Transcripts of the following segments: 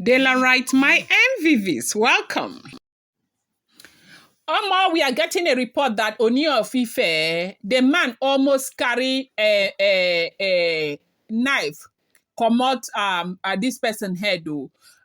Daylight, my MVVs, welcome. We are getting a report that Ooni of Ife, the man almost carry a knife, come out this person head.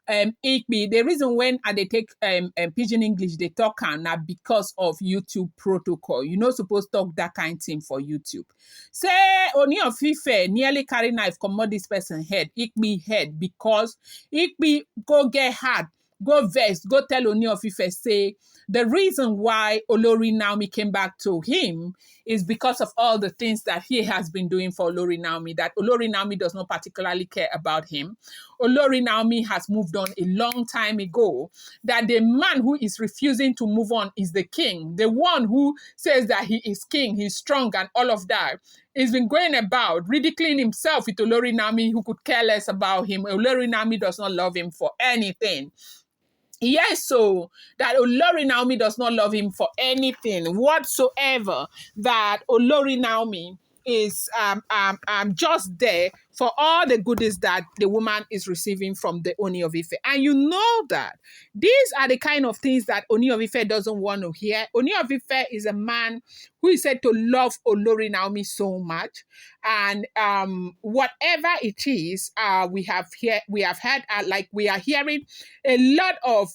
Igbi, the reason when they take pidgin English, they talk now because of YouTube protocol. You not supposed to talk that kind of thing for YouTube. Say Ooni of Ife nearly carry knife, come out this person head, Igbi head, because Igbi go get hard, go vex, go tell Ooni of Ife, say, the reason why Olori Naomi came back to him is because of all the things that he has been doing for Olori Naomi, that Olori Naomi does not particularly care about him. Olori Naomi has moved on a long time ago, that the man who is refusing to move on is the king, the one who says that he is king, he's strong and all of that. He's been going about ridiculing himself with Olori Naomi, who could care less about him. Olori Naomi does not love him for anything. Yes, so that Olori Naomi does not love him for anything whatsoever, that Olori Naomi is just there for all the goodies that the woman is receiving from the Ooni of Ife. And you know that these are the kind of things that Ooni of Ife doesn't want to hear. Ooni of Ife is a man who is said to love Olori Naomi so much. And whatever it is, we have heard, like we are hearing a lot of,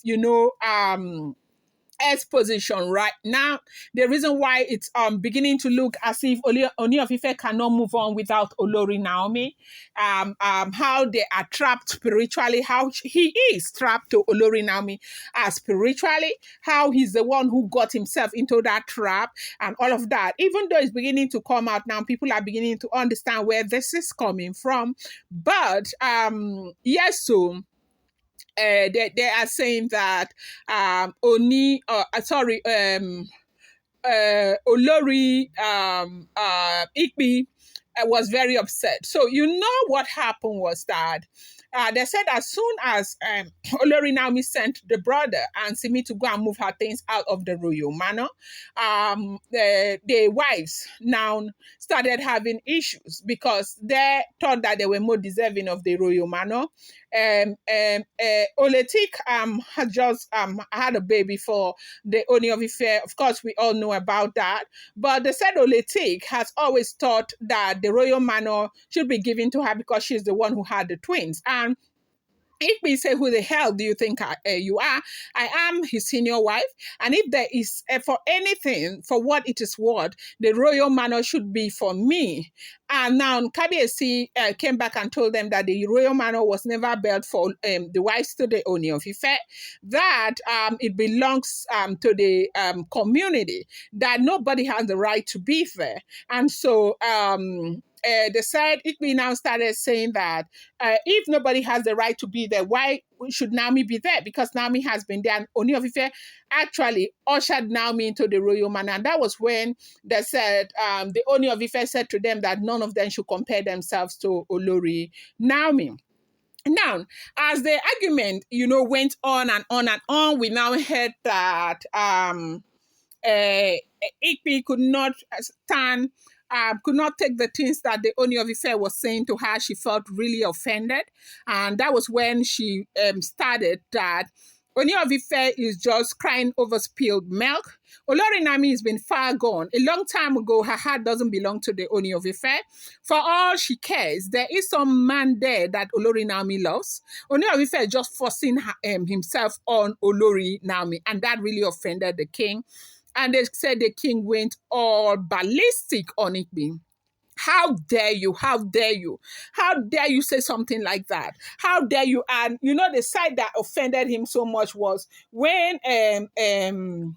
exposition right now. The reason why it's beginning to look as if Ooni of Ife cannot move on without Olori Naomi, how they are trapped spiritually, how he is trapped to Olori Naomi spiritually, how he's the one who got himself into that trap and all of that. Even though it's beginning to come out now, people are beginning to understand where this is coming from. But yes, so they are saying that Olori Igbi was very upset. So you know what happened was that they said as soon as Olori Naomi sent the brother and Simi to go and move her things out of the Royal Manor, the wives now started having issues because they thought that they were more deserving of the Royal Manor. Oletik had just had a baby for the Ooni of Ife. Of course, we all know about that. But they said Oletik has always thought that the Royal Manor should be given to her because she's the one who had the twins. And Igbi say, who the hell do you think you are? I am his senior wife. And if there is, for anything, for what it is worth, the Royal Manor should be for me. And now Kabiyesi came back and told them that the Royal Manor was never built for the wives to the Ooni of Ife, that it belongs to the community, that nobody has the right to be there. And so they said, Igbi now started saying that if nobody has the right to be there, why should Naomi be there? Because Naomi has been there. And Ooni of Ife actually ushered Naomi into the Royal Manor. And that was when they said, the Ooni of Ife said to them that none of them should compare themselves to Olori Naomi. Now, as the argument, went on and on and on, we now heard that Igbi could not stand, could not take the things that the Ooni of Ife was saying to her. She felt really offended. And that was when she started that Ooni of Ife is just crying over spilled milk. Olori Naomi has been far gone. A long time ago, her heart doesn't belong to the Ooni of Ife. For all she cares, there is some man there that Olori Naomi loves. Ooni of Ife is just forcing himself on Olori Naomi. And that really offended the king. And they said the king went all ballistic on Igbi. How dare you? How dare you? How dare you say something like that? How dare you? And the side that offended him so much was when Igbi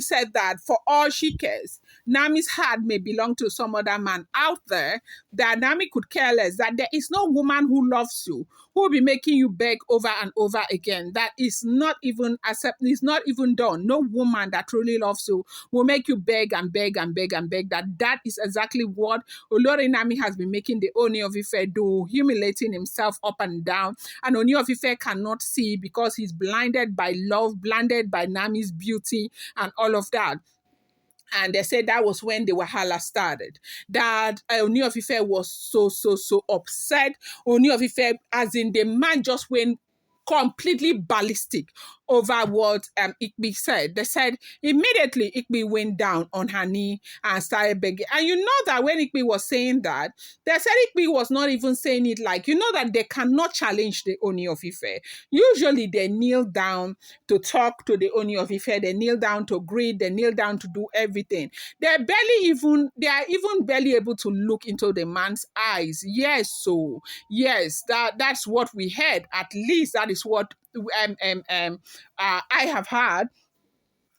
said that for all she cares, Naomi's heart may belong to some other man out there, that Naomi could care less, that there is no woman who loves you, who will be making you beg over and over again. That is not even is not even done. No woman that truly loves you will make you beg and beg and beg and beg. That is exactly what Olori Naomi has been making the Ooni of Ife do, humiliating himself up and down. And Ooni of Ife cannot see because he's blinded by love, blinded by Naomi's beauty and all of that. And they said that was when the Wahala started. That Ooni of Ife was so upset. Ooni of Ife, as in the man just went completely ballistic over what Igbi said. They said immediately Igbi went down on her knee and started begging. And you know that when Igbi was saying that, they said Igbi was not even saying it like, you know that they cannot challenge the Ooni of Ife. Usually they kneel down to talk to the Ooni of Ife, they kneel down to greet, they kneel down to do everything. They are even barely able to look into the man's eyes. Yes, so yes, that's what we heard. At least that is what I have heard.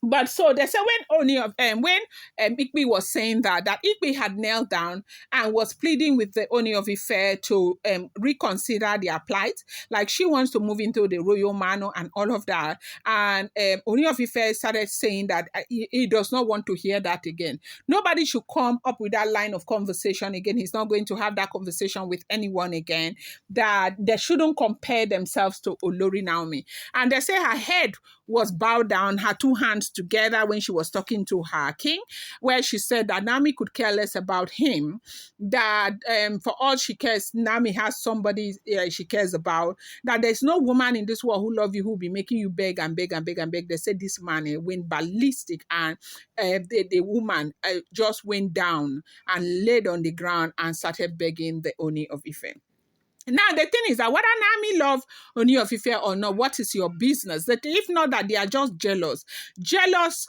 But so they said when Igbi was saying that Igbi had knelt down and was pleading with the Ooni of Ife to reconsider their plight, like she wants to move into the Royal Manor and all of that. And Ooni of Ife started saying that he does not want to hear that again. Nobody should come up with that line of conversation again. He's not going to have that conversation with anyone again. That they shouldn't compare themselves to Olori Naomi. And they say her head was bowed down, her two hands together when she was talking to her king, where she said that Naomi could care less about him, that for all she cares, Naomi has somebody she cares about, that there's no woman in this world who love you who will be making you beg and beg and beg and beg. They said this man went ballistic, and the woman just went down and laid on the ground and started begging the Ooni of Ife. Now, the thing is that whether Naomi love Ooni of Ife or not, what is your business? That if not that they are just jealous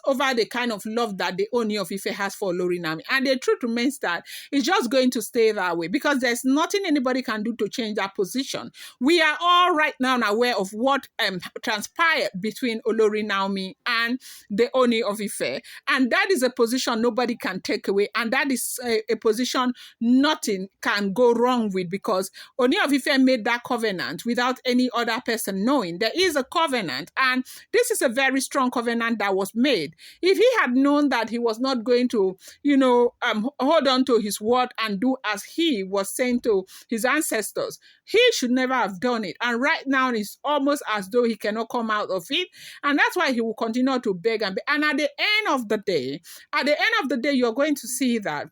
over the kind of love that the Ooni of Ife has for Olori Naomi. And the truth remains that it's just going to stay that way because there's nothing anybody can do to change that position. We are all right now aware of what transpired between Olori Naomi and the Ooni of Ife. And that is a position nobody can take away. And that is a position nothing can go wrong with because Ooni of Ife made that covenant without any other person knowing. There is a covenant, and this is a very strong covenant that was made. If he had known that he was not going to, hold on to his word and do as he was saying to his ancestors, he should never have done it. And right now, it's almost as though he cannot come out of it, and that's why he will continue to beg and beg. And at the end of the day, you're going to see that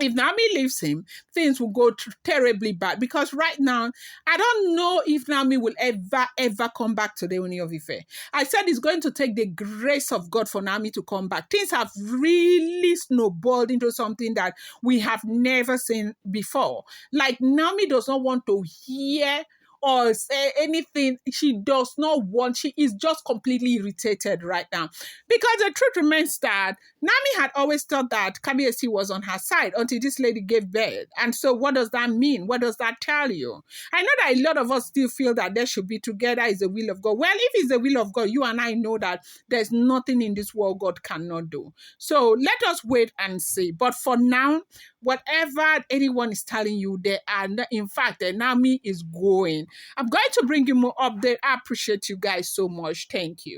if Naomi leaves him, things will go terribly bad. Because right now, I don't know if Naomi will ever come back to the Ooni of Ife. I said it's going to take the grace of God for Naomi to come back. Things have really snowballed into something that we have never seen before. Like Naomi does not want to hear or say anything. She does not want. She is just completely irritated right now. Because the truth remains that Naomi had always thought that Kabiyesi was on her side until this lady gave birth. And so what does that mean? What does that tell you? I know that a lot of us still feel that they should be together is the will of God. Well, if it's the will of God, you and I know that there's nothing in this world God cannot do. So let us wait and see. But for now, whatever anyone is telling you, they are not, in fact, the Naomi is going. I'm going to bring you more update. I appreciate you guys so much. Thank you.